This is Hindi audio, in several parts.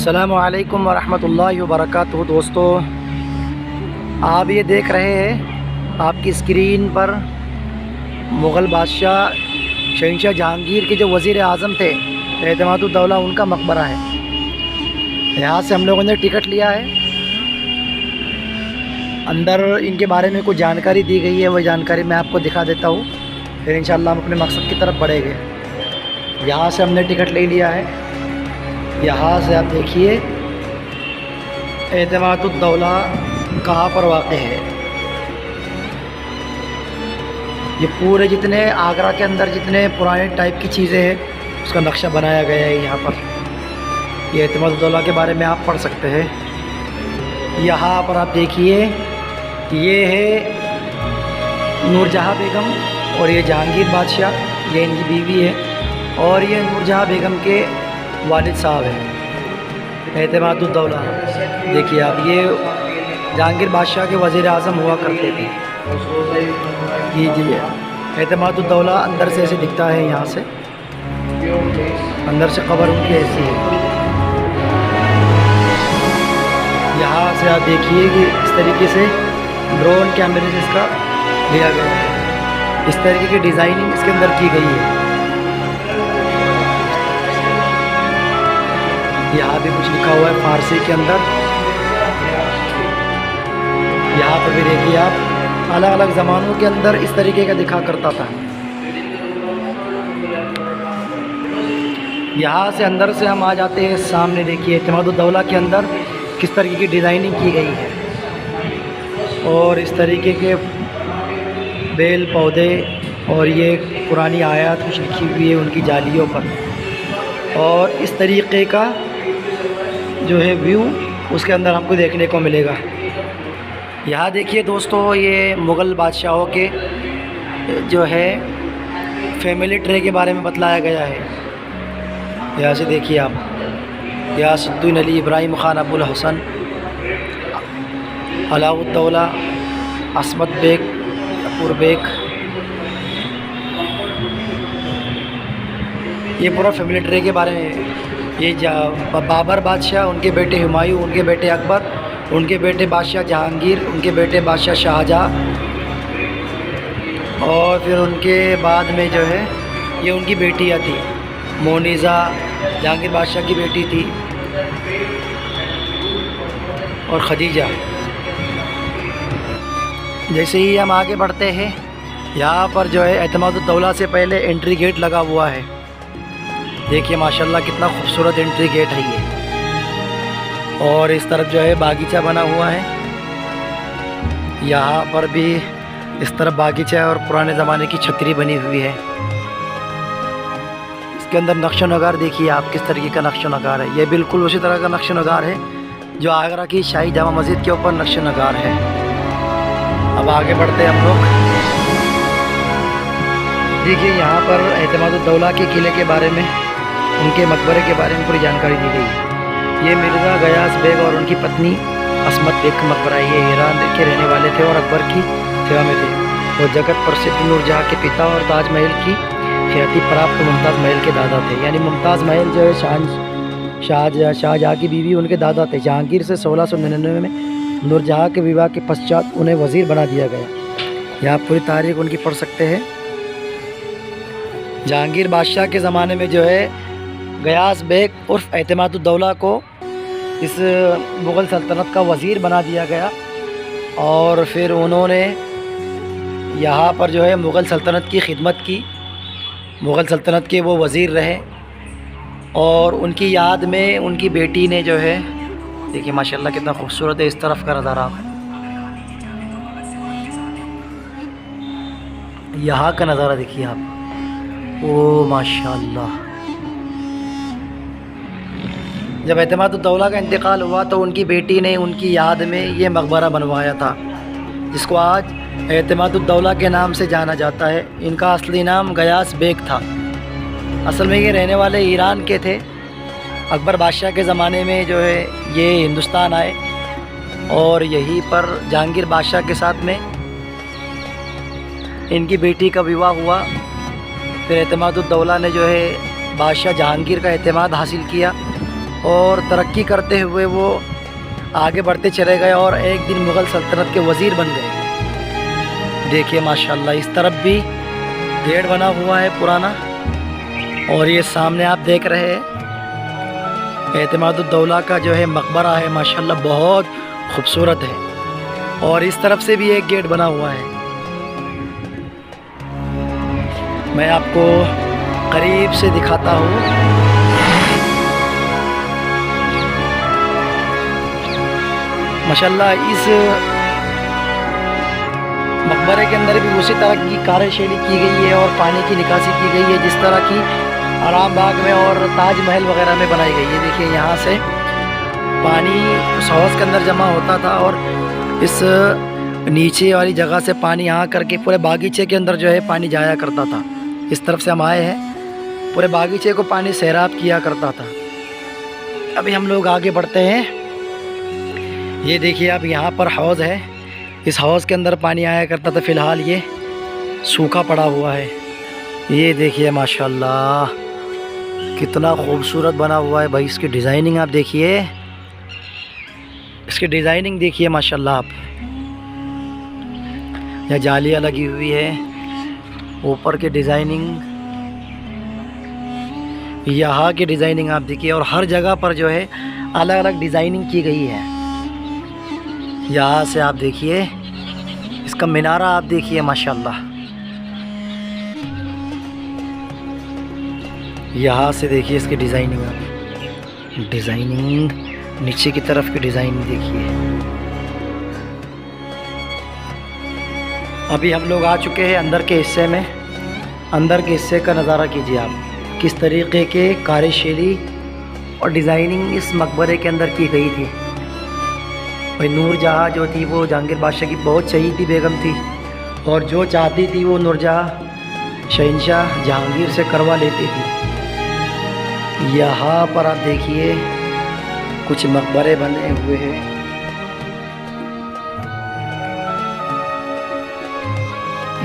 अस्सलामु अलैकुम वरहमतुल्लाहि वबरकातुहू। दोस्तों, आप ये देख रहे हैं आपकी स्क्रीन पर मुग़ल बादशाह शहंशाह जहांगीर के जो वज़ीर आज़म थे एतमादुद्दौला, उनका मकबरा है। यहाँ से हम लोगों ने टिकट लिया है। अंदर इनके बारे में कुछ जानकारी दी गई है, वह जानकारी मैं आपको दिखा देता हूँ, फिर इंशाअल्लाह हम अपने मकसद की तरफ बढ़ेंगे। यहाँ से हमने टिकट ले लिया है। यहाँ से आप देखिए एतमादुद्दौला कहाँ पर वाक़ है। ये पूरे जितने आगरा के अंदर जितने पुराने टाइप की चीज़ें हैं उसका नक्शा बनाया गया है यहाँ पर। ये एतमादुद्दौला के बारे में आप पढ़ सकते हैं। यहाँ पर आप देखिए, ये है नूरजहाँ बेगम और ये जहांगीर बादशाह, ये इनकी बीवी है, और ये नूरजहाँ बेगम के वालिद साहब हैं एतमादुद्दौला। देखिए आप, ये जहांगीर बादशाह के वज़ीर आज़म हुआ करते थे। ये एतमादुद्दौला अंदर से ऐसे दिखता है। यहाँ से अंदर से कब्र उनकी ऐसी है। यहाँ से आप देखिए कि इस तरीके से ड्रोन कैमरे से इसका लिया गया है। इस तरीके की डिज़ाइनिंग इसके अंदर की गई है। यहाँ भी कुछ लिखा हुआ है फ़ारसी के अंदर। यहाँ पर भी देखिए आप, अलग अलग ज़मानों के अंदर इस तरीके का दिखा करता था। यहाँ से अंदर से हम आ जाते हैं सामने। देखिए एतमादुद्दौला के अंदर किस तरीके की डिज़ाइनिंग की गई है, और इस तरीके के बेल पौधे और ये पुरानी आयत कुछ लिखी हुई है उनकी जालियों पर, और इस तरीके का जो है व्यू उसके अंदर हमको देखने को मिलेगा। यहाँ देखिए दोस्तों, ये मुग़ल बादशाहों के जो है फैमिली ट्री के बारे में बतलाया गया है। यहाँ से देखिए आप, गियासुद्दीन अली इब्राहिम ख़ान अबुल हसन, अलाउद्दौला, अस्मत बेग, अकबर बेग, ये पूरा फैमिली ट्री के बारे में। ये बाबर बादशाह, उनके बेटे हुमायूं, उनके बेटे अकबर, उनके बेटे बादशाह जहांगीर, उनके बेटे बादशाह शाहजहाँ, और फिर उनके बाद में जो है ये उनकी बेटियाँ थी। मोनिज़ा जहांगीर बादशाह की बेटी थी, और खदीजा। जैसे ही हम आगे बढ़ते हैं, यहाँ पर जो है एतमादुद्दौला से पहले एंट्री गेट लगा हुआ है। देखिए माशाल्लाह कितना खूबसूरत एंट्री गेट है ये। और इस तरफ जो है बागीचा बना हुआ है। यहाँ पर भी इस तरफ बागीचा है और पुराने ज़माने की छतरी बनी हुई है। इसके अंदर नक्शो नगार देखिए आप, किस तरीके का नक्शो नगार है। ये बिल्कुल उसी तरह का नक्शो नगार है जो आगरा की शाही जामा मस्जिद के ऊपर नक्शो नगार है। अब आगे बढ़ते हैं हम लोग। देखिए यहाँ पर एतमादुद्दौला के किले के बारे में, उनके मकबरे के बारे में पूरी जानकारी दी गई। ये मिर्ज़ा गयास बेग और उनकी पत्नी अस्मत बेग का मकबरा है। ये ईरान के रहने वाले थे और अकबर की सेवा में थे। वो जगत प्रसिद्ध नूरजहाँ के पिता और ताजमहल की ख्याति प्राप्त मुमताज़ महल के दादा थे। यानी मुमताज़ महल जो है शाहजहाँ की बीवी, उनके दादा थे। जहांगीर से 1699 में नूरजहाँ के विवाह के पश्चात उन्हें वज़ीर बना दिया गया। यहाँ पूरी तारीख उनकी पढ़ सकते हैं। जहांगीर बादशाह के ज़माने में जो है गयास बेग उर्फ एतमादुद्दौला को इस मुग़ल सल्तनत का वज़ीर बना दिया गया, और फिर उन्होंने यहाँ पर जो है मुग़ल सल्तनत की खिदमत की। मुग़ल सल्तनत के वो वज़ीर रहे, और उनकी याद में उनकी बेटी ने जो है, देखिए माशाल्लाह कितना खूबसूरत है इस तरफ का नज़ारा। यहाँ का नज़ारा देखिए आप, ओ माशाल्लाह। जब एतमादुद्दौला का इंतकाल हुआ तो उनकी बेटी ने उनकी याद में ये मकबरा बनवाया था, जिसको आज एतमादुद्दौला के नाम से जाना जाता है। इनका असली नाम गयास बेग था। असल में ये रहने वाले ईरान के थे। अकबर बादशाह के ज़माने में जो है ये हिंदुस्तान आए, और यहीं पर जहांगीर बादशाह के साथ में इनकी बेटी का विवाह हुआ। फिर एतमादुद्दौला ने जो है बादशाह जहांगीर का एतमाद हासिल किया और तरक्की करते हुए वो आगे बढ़ते चले गए और एक दिन मुग़ल सल्तनत के वज़ीर बन गए। देखिए माशाल्लाह, इस तरफ भी गेट बना हुआ है पुराना, और ये सामने आप देख रहे हैं एतमादुद्दौला का जो है मकबरा है, माशाल्लाह बहुत खूबसूरत है। और इस तरफ से भी एक गेट बना हुआ है। मैं आपको करीब से दिखाता हूँ। माशाल्लाह इस मकबरे के अंदर भी उसी तरह की कार्यशैली की गई है और पानी की निकासी की गई है जिस तरह की आराम बाग में और ताजमहल वगैरह में बनाई गई है। देखिए यहाँ से पानी उस हौज़ के अंदर जमा होता था और इस नीचे वाली जगह से पानी यहाँ करके पूरे बागीचे के अंदर जो है पानी जाया करता था। इस तरफ से हम आए हैं, पूरे बागीचे को पानी सैराब किया करता था। अभी हम लोग आगे बढ़ते हैं। ये देखिए अब यहाँ पर हौज़ है, इस हौज़ के अंदर पानी आया करता था। फ़िलहाल ये सूखा पड़ा हुआ है। ये देखिए माशाल्लाह कितना खूबसूरत बना हुआ है भाई। इसकी डिज़ाइनिंग आप देखिए, इसकी डिज़ाइनिंग देखिए माशाल्लाह आप। यह जालियाँ लगी हुई है, ऊपर की डिज़ाइनिंग, यहाँ की डिज़ाइनिंग आप देखिए। और हर जगह पर जो है अलग अलग डिज़ाइनिंग की गई है। यहाँ से आप देखिए इसका मीनारा आप देखिए माशाल्लाह। यहाँ से देखिए इसकी डिज़ाइनिंग आप, डिज़ाइनिंग नीचे की तरफ की डिज़ाइनिंग देखिए। अभी हम लोग आ चुके हैं अंदर के हिस्से में। अंदर के हिस्से का नज़ारा कीजिए आप, किस तरीके के कार्यशैली और डिज़ाइनिंग इस मकबरे के अंदर की गई थी। भाई नूरजहाँ जो थी वो जहांगीर बादशाह की बहुत चहीती बेगम थी, और जो चाहती थी वो नूरजहाँ शहंशाह जहांगीर से करवा लेती थी। यहाँ पर आप देखिए कुछ मकबरे बने हुए हैं।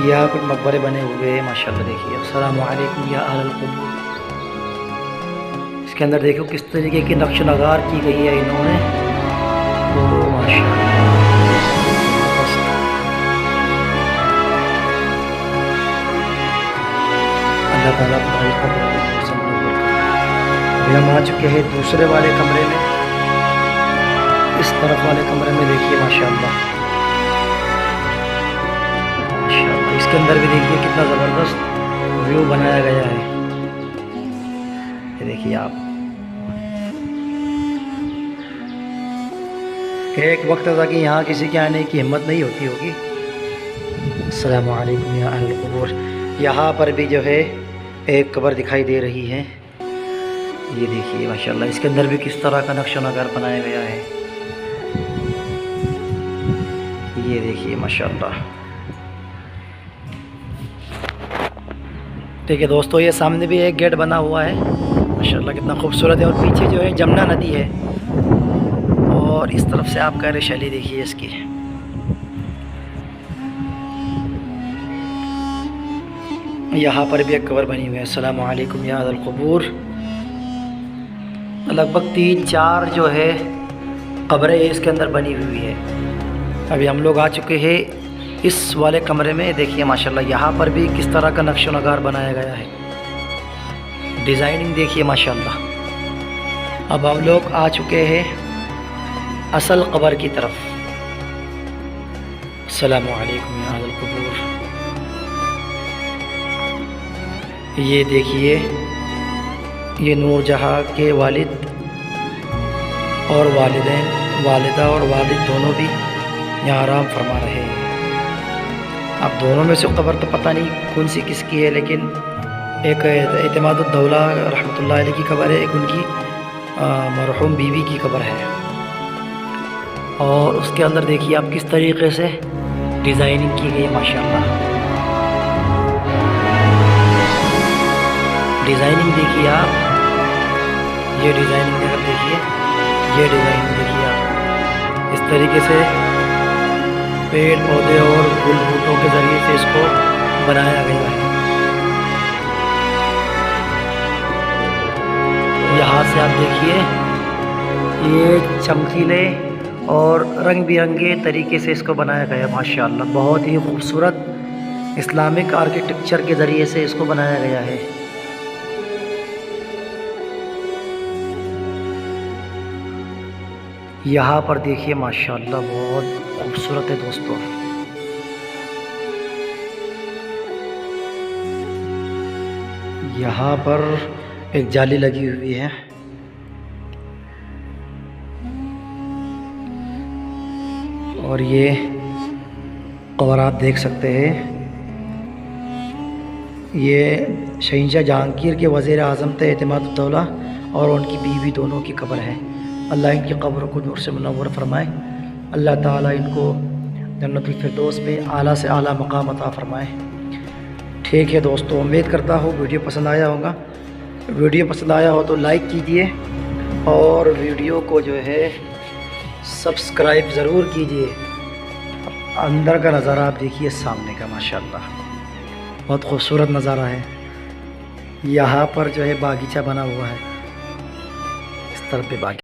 यहाँ कुछ मकबरे बने हुए हैं माशाल्लाह। देखिए अस्सलामु अलैकुम या अहलल क़ुबूर। इसके अंदर देखो किस तरीके की नक्श नगार की गई है इन्होंने। तो माशाल्लाह अल्लाह ताला तुम्हारी कब्र को पसंद हो। अभी हम आ चुके हैं दूसरे वाले कमरे में। इस तरफ वाले कमरे में देखिए माशाल्लाह, माशाल्लाह इसके अंदर भी देखिए कितना ज़बरदस्त व्यू बनाया गया है। ये देखिए आप, एक वक्त था कि यहाँ किसी के आने की हिम्मत नहीं होती होगी। अस्सलामु अलैकुम या अहल क़ुबूर। यहाँ पर भी जो है एक कब्र दिखाई दे रही है। ये देखिए माशाल्लाह इसके अंदर भी किस तरह का नक्शा नगार बनाया गया है। ये देखिए माशाल्लाह। ठीक है दोस्तों, ये सामने भी एक गेट बना हुआ है माशाल्लाह, कितना खूबसूरत है। और पीछे जो है जमुना नदी है, और इस तरफ से आप कार्यशैली देखिए इसकी। यहाँ पर भी एक कब्र बनी हुई है। अस्सलामु अलैकुम या अहल क़ुबूर। लगभग 3-4 जो है कब्रें इसके अंदर बनी हुई है। अभी हम लोग आ चुके हैं इस वाले कमरे में। देखिए माशाल्लाह यहाँ पर भी किस तरह का नक्श नगार बनाया गया है, डिज़ाइनिंग देखिए माशाल्लाह। अब हम लोग आ चुके हैं असल कब्र की तरफ। अस्सलामु अलैकुम या अहल क़ुबूर। ये देखिए ये नूरजहाँ के वालिद और वालिदैन, वालिदा और वालिद दोनों भी यहाँ आराम फरमा रहे हैं। अब दोनों में से कब्र तो पता नहीं कौन सी किसकी है, लेकिन एक एतमादुद्दौला रहमतुल्लाह अलैह की कब्र है, एक उनकी मरहूम बीवी की कब्र है। और उसके अंदर देखिए आप किस तरीके से डिज़ाइनिंग की गई है माशाल्लाह। डिज़ाइनिंग देखिए आप, ये डिज़ाइनिंग अगर देखिए, ये डिज़ाइनिंग देखिए आप। इस तरीके से पेड़ पौधे और फूल बूटों के ज़रिए से इसको बनाया गया है। यहाँ से आप देखिए ये चमकीले और रंग बिरंगे तरीके से इसको बनाया गया है माशाअल्लाह। बहुत ही खूबसूरत इस्लामिक आर्किटेक्चर के ज़रिए से इसको बनाया गया है। यहाँ पर देखिए माशाअल्लाह बहुत खूबसूरत है दोस्तों। यहाँ पर एक जाली लगी हुई है और ये कवर आप देख सकते हैं। ये शहंशाह जहांगीर के वज़ीर आज़म थे एतमादुद्दौला और उनकी बीवी दोनों की कब्र है। अल्लाह इनकी कब्र को नूर से मुनव्वर फरमाए। अल्लाह ताला इनको जन्नतुल फिरदौस में आला से आला मकाम अता फरमाए। ठीक है दोस्तों, उम्मीद करता हूँ वीडियो पसंद आया होगा। वीडियो पसंद आया हो तो लाइक कीजिए और वीडियो को जो है सब्सक्राइब ज़रूर कीजिए। अंदर का नज़ारा आप देखिए सामने का माशाअल्लाह बहुत खूबसूरत नज़ारा है। यहाँ पर जो है बागीचा बना हुआ है, इस तरफ पे बागीचा।